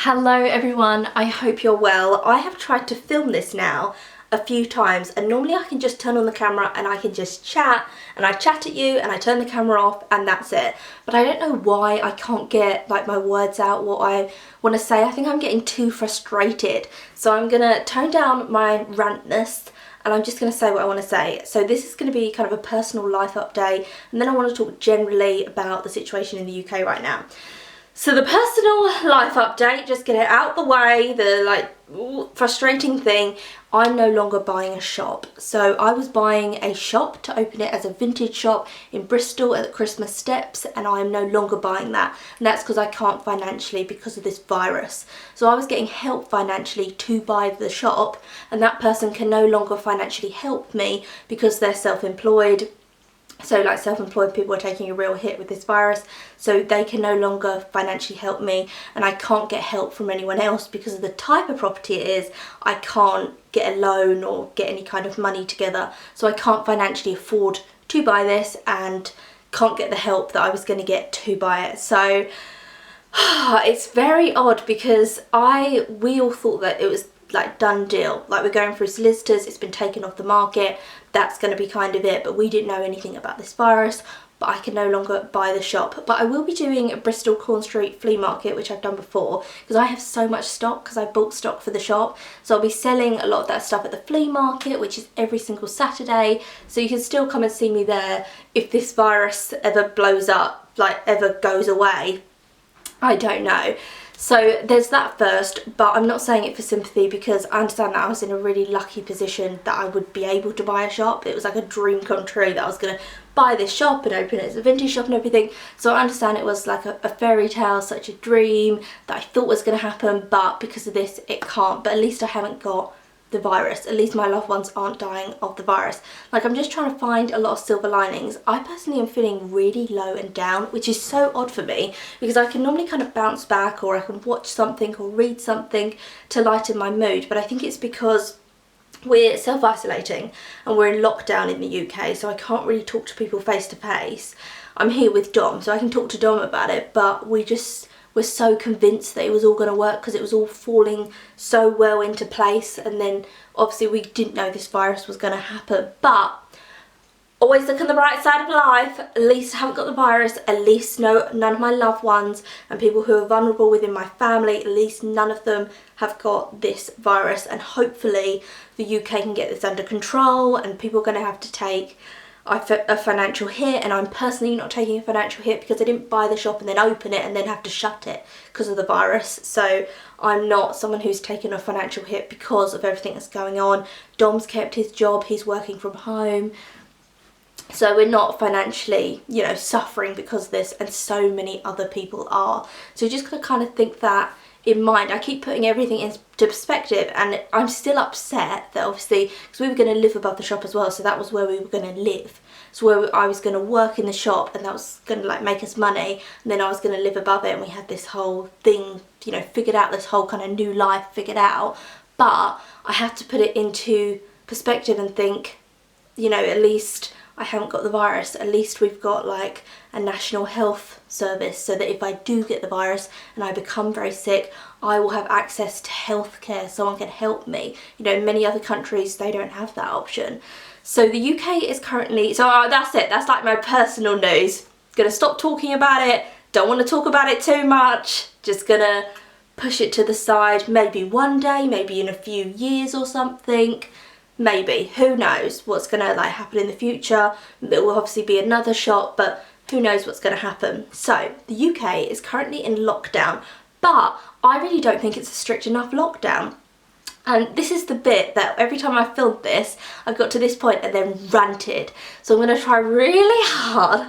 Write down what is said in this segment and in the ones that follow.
Hello everyone, I hope you're well. I have tried to film this now a few times and normally I can just turn on the camera and I can just chat and I chat at you and I turn the camera off and that's it. But I don't know why I can't get like my words out, what I want to say. I think I'm getting too frustrated. So I'm going to tone down my rantness and I'm just going to say what I want to say. So this is going to be kind of a personal life update and then I want to talk generally about the situation in the UK right now. So the personal life update, just get it out the way, the frustrating thing, I'm no longer buying a shop. So I was buying a shop to open it as a vintage shop in Bristol at the Christmas steps and I am no longer buying that. And that's because I can't financially because of this virus. So I was getting help financially to buy the shop and that person can no longer financially help me because they're self-employed. So like self-employed people are taking a real hit with this virus, so they can no longer financially help me and I can't get help from anyone else because of the type of property it is. I can't get a loan or get any kind of money together, so I can't financially afford to buy this and can't get the help that I was going to get to buy it. So it's very odd because we all thought that it was like done deal, like we're going through solicitors, it's been taken off the market, that's going to be kind of it, but we didn't know anything about this virus. But I can no longer buy the shop. But I will be doing a Bristol Corn Street flea market, which I've done before, because I have so much stock because I bought stock for the shop. So I'll be selling a lot of that stuff at the flea market, which is every single Saturday. So you can still come and see me there if this virus ever blows up, like ever goes away. I don't know. So there's that first, but I'm not saying it for sympathy because I understand that I was in a really lucky position that I would be able to buy a shop. It was like a dream come true that I was going to buy this shop and open it as a vintage shop and everything. So I understand it was like a fairy tale, such a dream that I thought was going to happen, but because of this it can't. But at least I haven't got the virus. At least my loved ones aren't dying of the virus. Like, I'm just trying to find a lot of silver linings. I personally am feeling really low and down, which is so odd for me because I can normally kind of bounce back or I can watch something or read something to lighten my mood, but I think it's because we're self-isolating and we're in lockdown in the UK, so I can't really talk to people face to face. I'm here with Dom, so I can talk to Dom about it, but we're so convinced that it was all going to work because it was all falling so well into place, and then obviously we didn't know this virus was going to happen. But always look on the bright side of life. At least I haven't got the virus. At least none of my loved ones and people who are vulnerable within my family, at least none of them have got this virus, and hopefully the UK can get this under control and people are going to have to take a financial hit, and I'm personally not taking a financial hit because I didn't buy the shop and then open it and then have to shut it because of the virus. So I'm not someone who's taken a financial hit because of everything that's going on. Dom's kept his job, he's working from home. So we're not financially, suffering because of this, and so many other people are. So you just gotta kind of think that in mind. I keep putting everything into perspective, and I'm still upset that obviously, because we were going to live above the shop as well, so that was where we were going to live. So where I was going to work in the shop and that was going to like make us money, and then I was going to live above it, and we had this whole thing, figured out, this whole kind of new life figured out. But I had to put it into perspective and think, at least I haven't got the virus. At least we've got like a national health service so that if I do get the virus and I become very sick, I will have access to healthcare, someone can help me. In many other countries they don't have that option. So the UK is currently, that's it, that's like my personal news. Gonna stop talking about it, don't want to talk about it too much, just gonna push it to the side. Maybe one day, maybe in a few years or something. Maybe, who knows what's gonna happen in the future. There will obviously be another shop, but who knows what's gonna happen. So the UK is currently in lockdown, but I really don't think it's a strict enough lockdown. And this is the bit that every time I filmed this, I've got to this point and then ranted. So I'm gonna try really hard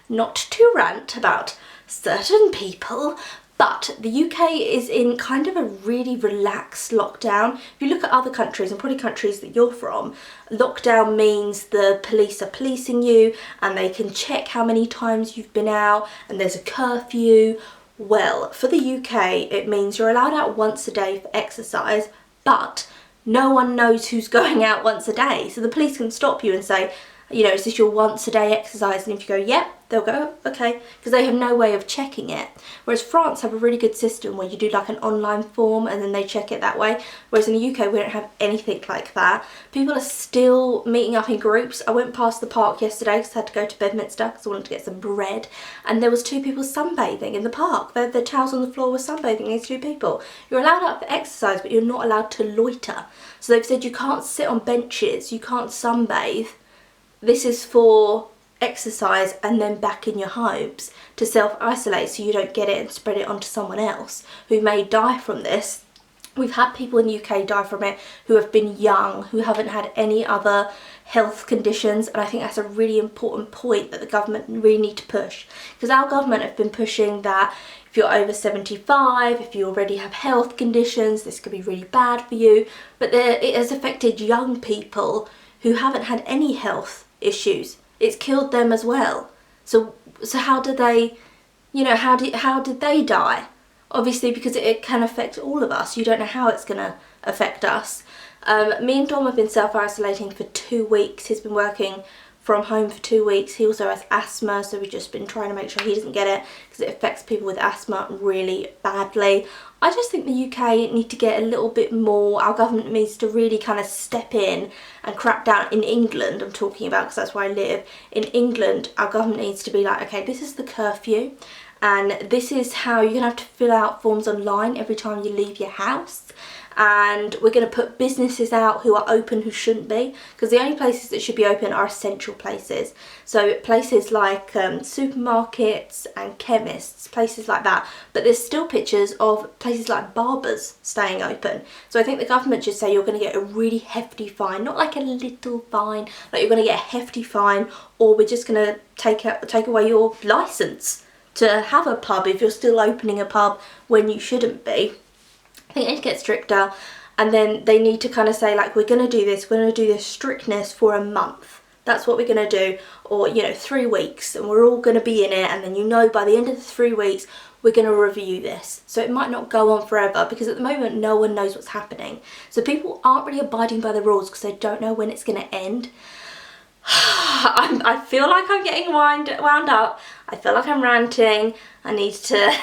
not to rant about certain people. But the UK is in kind of a really relaxed lockdown. If you look at other countries, and probably countries that you're from, lockdown means the police are policing you and they can check how many times you've been out, and there's a curfew. Well, for the UK, it means you're allowed out once a day for exercise, but no one knows who's going out once a day. So the police can stop you and say, you know, is this your once a day exercise? And if you go, yep, they'll go, okay, because they have no way of checking it. Whereas France have a really good system where you do like an online form and then they check it that way. Whereas in the UK, we don't have anything like that. People are still meeting up in groups. I went past the park yesterday because I had to go to Bedminster because I wanted to get some bread. And there was 2 people sunbathing in the park. The towels on the floor were sunbathing, these 2 people. You're allowed out for exercise, but you're not allowed to loiter. So they've said you can't sit on benches, you can't sunbathe. This is for exercise and then back in your homes to self-isolate so you don't get it and spread it onto someone else who may die from this. We've had people in the UK die from it who have been young, who haven't had any other health conditions, and I think that's a really important point that the government really need to push, because our government have been pushing that if you're over 75, if you already have health conditions, this could be really bad for you, but it has affected young people who haven't had any health issues. It's killed them as well. So how did they, you know, how did they die? Obviously because it can affect all of us. You don't know how it's going to affect us. Me and Dom have been self-isolating for 2 weeks. He's been working from home for 2 weeks. He also has asthma, so we've just been trying to make sure he doesn't get it because it affects people with asthma really badly. I just think the UK need to get a little bit more, our government needs to really kind of step in and crack down. In England, I'm talking about because that's where I live. In England, our government needs to be like, okay, this is the curfew and this is how you're going to have to fill out forms online every time you leave your house. And we're going to put businesses out who are open who shouldn't be, because the only places that should be open are essential places. So places like supermarkets and chemists, places like that. But there's still pictures of places like barbers staying open. So I think the government should say you're going to get a really hefty fine, not like a little fine, like you're going to get a hefty fine, or we're just going to take away your licence to have a pub if you're still opening a pub when you shouldn't be. I think they need to get stricter, and then they need to kind of say like, we're going to do this strictness for a month. That's what we're going to do, or you know, 3 weeks, and we're all going to be in it, and then you know by the end of the 3 weeks we're going to review this. So it might not go on forever, because at the moment no one knows what's happening. So people aren't really abiding by the rules because they don't know when it's going to end. I feel like I'm getting wound up. I feel like I'm ranting. I need to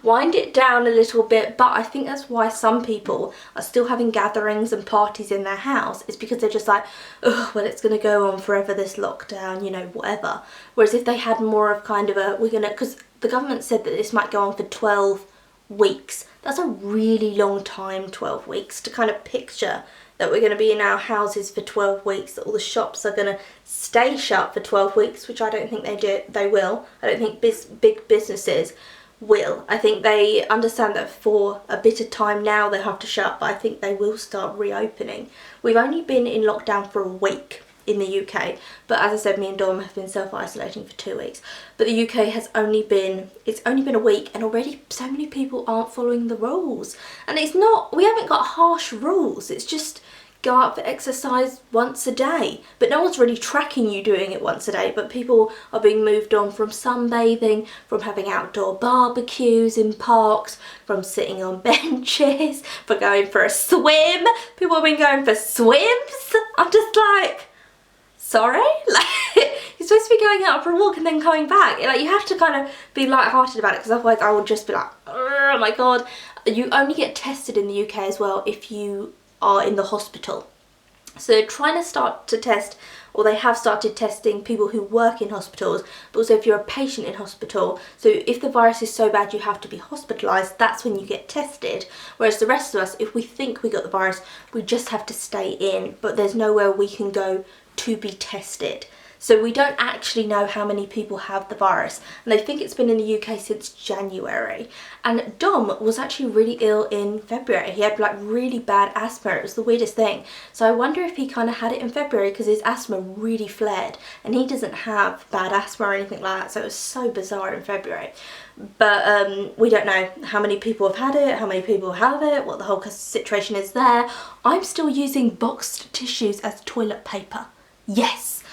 wind it down a little bit, but I think that's why some people are still having gatherings and parties in their house. It's because they're just like, oh, well, it's going to go on forever, this lockdown, you know, whatever. Whereas if they had more of kind of a, because the government said that this might go on for 12 weeks. That's a really long time, 12 weeks, to kind of picture that we're going to be in our houses for 12 weeks, that all the shops are going to stay shut for 12 weeks, which I don't think they will. I don't think big businesses will. I think they understand that for a bit of time now they have to shut, but I think they will start reopening. We've only been in lockdown for a week in the UK, but as I said, me and Dom have been self-isolating for 2 weeks. But the UK has only been a week, and already so many people aren't following the rules. And it's not, we haven't got harsh rules, it's just go out for exercise once a day. But no one's really tracking you doing it once a day, but people are being moved on from sunbathing, from having outdoor barbecues in parks, from sitting on benches, for going for a swim. People have been going for swims. I'm just like, sorry? Like, you're supposed to be going out for a walk and then coming back. Like, you have to kind of be light-hearted about it, because otherwise I would just be like, oh my god. You only get tested in the UK as well if you are in the hospital. So they're trying to start to test, or they have started testing people who work in hospitals, but also if you're a patient in hospital. So if the virus is so bad you have to be hospitalised, that's when you get tested. Whereas the rest of us, if we think we got the virus, we just have to stay in, but there's nowhere we can go to be tested. So we don't actually know how many people have the virus, and they think it's been in the UK since January. And Dom was actually really ill in February. He had like really bad asthma. It was the weirdest thing. So I wonder if he kind of had it in February because his asthma really flared, and he doesn't have bad asthma or anything like that, so it was so bizarre in February. But we don't know how many people have had it, how many people have it, what the whole situation is there. I'm still using boxed tissues as toilet paper. Yes!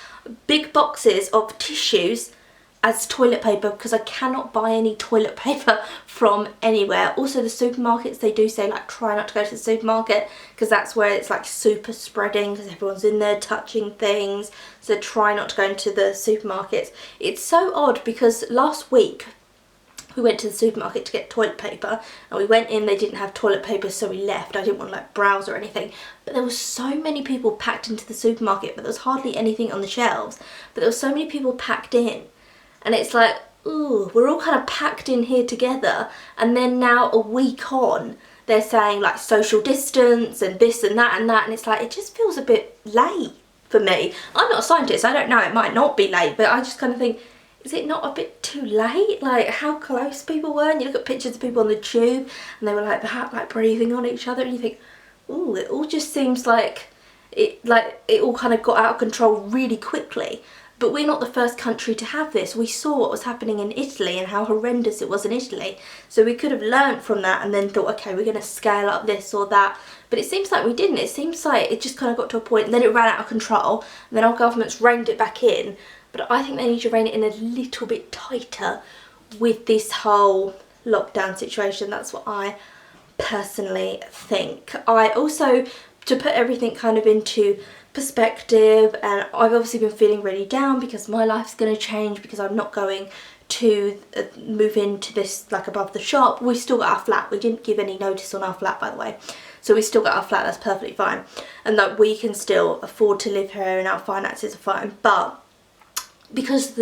Big boxes of tissues as toilet paper because I cannot buy any toilet paper from anywhere. Also the supermarkets, they do say like try not to go to the supermarket because that's where it's like super spreading because everyone's in there touching things, so try not to go into the supermarkets. It's so odd because last week we went to the supermarket to get toilet paper and we went in, they didn't have toilet paper, so we left. I didn't want to like browse or anything, but there was so many people packed into the supermarket, but there was hardly anything on the shelves, but there were so many people packed in. And it's like, ooh, we're all kind of packed in here together. And then now a week on, they're saying like social distance and this and that and that. And it's like, it just feels a bit late for me. I'm not a scientist, I don't know, it might not be late, but I just kind of think, is it not a bit too late? Like how close people were, and you look at pictures of people on the tube and they were like that, like breathing on each other, and you think, ooh, it all just seems like it all kind of got out of control really quickly. But we're not the first country to have this. We saw what was happening in Italy and how horrendous it was in Italy. So we could have learnt from that and then thought, okay, we're going to scale up this or that. But it seems like we didn't. It seems like it just kind of got to a point and then it ran out of control. And then our government's reined it back in. But I think they need to rein it in a little bit tighter with this whole lockdown situation. That's what I personally think. I also, to put everything kind of into perspective, and I've obviously been feeling really down because my life's going to change because I'm not going to move into this like above the shop. We still got our flat. We didn't give any notice on our flat, by the way, so we still got our flat. That's perfectly fine, and that we can still afford to live here and our finances are fine. But because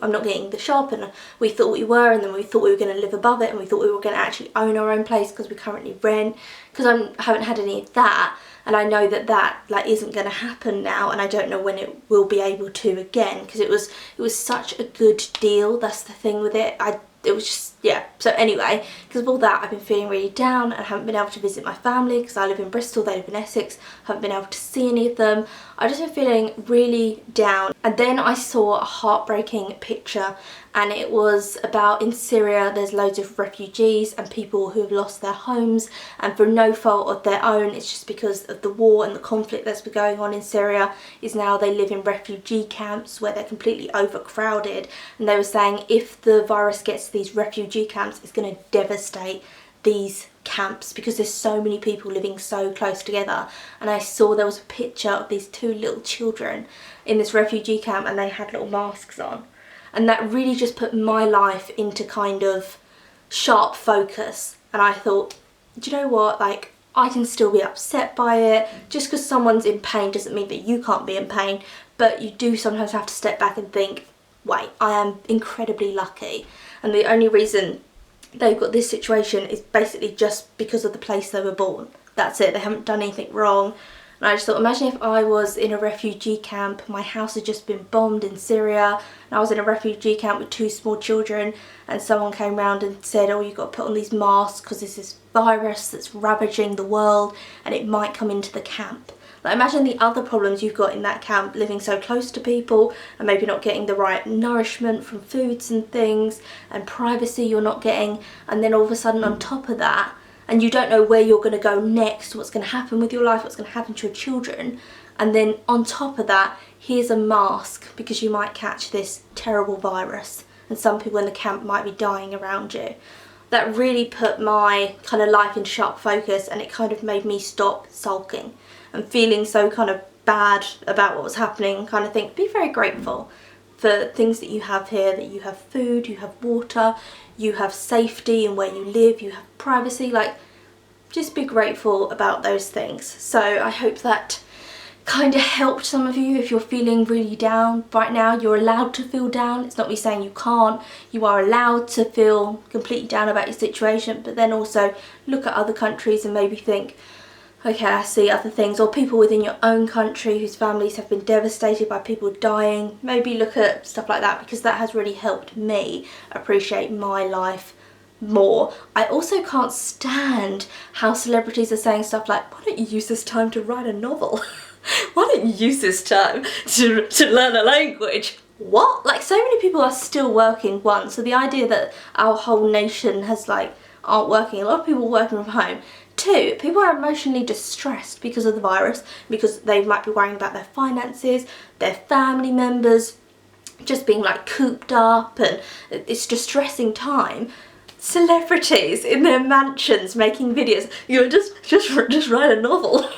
I'm not getting the shop, and we thought we were, and then we thought we were going to live above it, and we thought we were going to actually own our own place because we currently rent, because I haven't had any of that. And I know that that like isn't going to happen now, and I don't know when it will be able to again, because it was such a good deal. That's the thing with it. It was just, yeah. So anyway, because of all that, I've been feeling really down and haven't been able to visit my family because I live in Bristol, they live in Essex. Haven't been able to see any of them. I've just been feeling really down. And then I saw a heartbreaking picture, and it was about in Syria there's loads of refugees and people who have lost their homes, and for no fault of their own. It's just because of the war and the conflict that's been going on in Syria is now they live in refugee camps where they're completely overcrowded. And they were saying if the virus gets to these refugee camps, it's going to devastate these camps because there's so many people living so close together. And I saw there was a picture of these two little children in this refugee camp and they had little masks on. And that really just put my life into kind of sharp focus. And I thought, do you know what, like, I can still be upset by it. Just because someone's in pain doesn't mean that you can't be in pain. But you do sometimes have to step back and think, wait, I am incredibly lucky. And the only reason they've got this situation is basically just because of the place they were born. That's it, they haven't done anything wrong. And I just thought, imagine if I was in a refugee camp, my house had just been bombed in Syria, and I was in a refugee camp with two small children, and someone came round and said, oh, you've got to put on these masks because there's this virus that's ravaging the world and it might come into the camp. Like, imagine the other problems you've got in that camp, living so close to people and maybe not getting the right nourishment from foods and things, and privacy you're not getting, and then all of a sudden on top of that, and you don't know where you're going to go next, what's going to happen with your life, what's going to happen to your children, and then on top of that, here's a mask because you might catch this terrible virus and some people in the camp might be dying around you. That really put my kind of life in sharp focus, and it kind of made me stop sulking and feeling so kind of bad about what was happening. Kind of think, be very grateful for things that you have here, that you have food, you have water, you have safety in where you live, you have privacy. Like, just be grateful about those things. So I hope that kind of helped some of you. If you're feeling really down right now, you're allowed to feel down. It's not me saying you can't. You are allowed to feel completely down about your situation, but then also look at other countries and maybe think, okay, I see other things, or people within your own country whose families have been devastated by people dying. Maybe look at stuff like that, because that has really helped me appreciate my life more. I also can't stand how celebrities are saying stuff like, why don't you use this time to write a novel? Why don't you use this time to learn a language? What? Like, so many people are still working, one, so the idea that our whole nation has aren't working, a lot of people working from home. Two, people are emotionally distressed because of the virus, because they might be worrying about their finances, their family members, just being like cooped up, and it's distressing time. Celebrities in their mansions making videos. You know, just write a novel.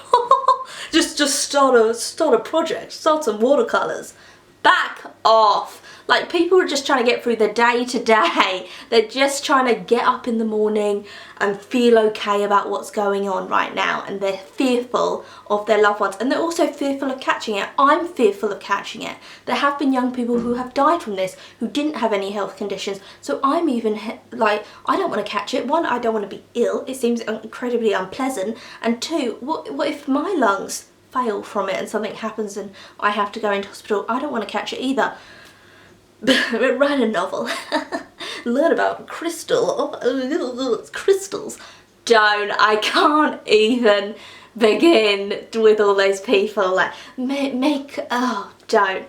just start a project. Start some watercolors. Back off. Like, people are just trying to get through the day to day. They're just trying to get up in the morning and feel okay about what's going on right now, and they're fearful of their loved ones, and they're also fearful of catching it. I'm fearful of catching it. There have been young people who have died from this who didn't have any health conditions, so I'm even like, I don't want to catch it. One, I don't want to be ill. It seems incredibly unpleasant, and two, what if my lungs fail from it and something happens and I have to go into hospital? I don't want to catch it either. Write a novel. Learn about crystals. I can't even begin with all those people. Like, don't.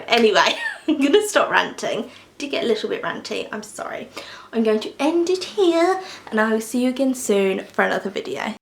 Anyway, I'm gonna stop ranting. Did get a little bit ranty, I'm sorry. I'm going to end it here, and I will see you again soon for another video.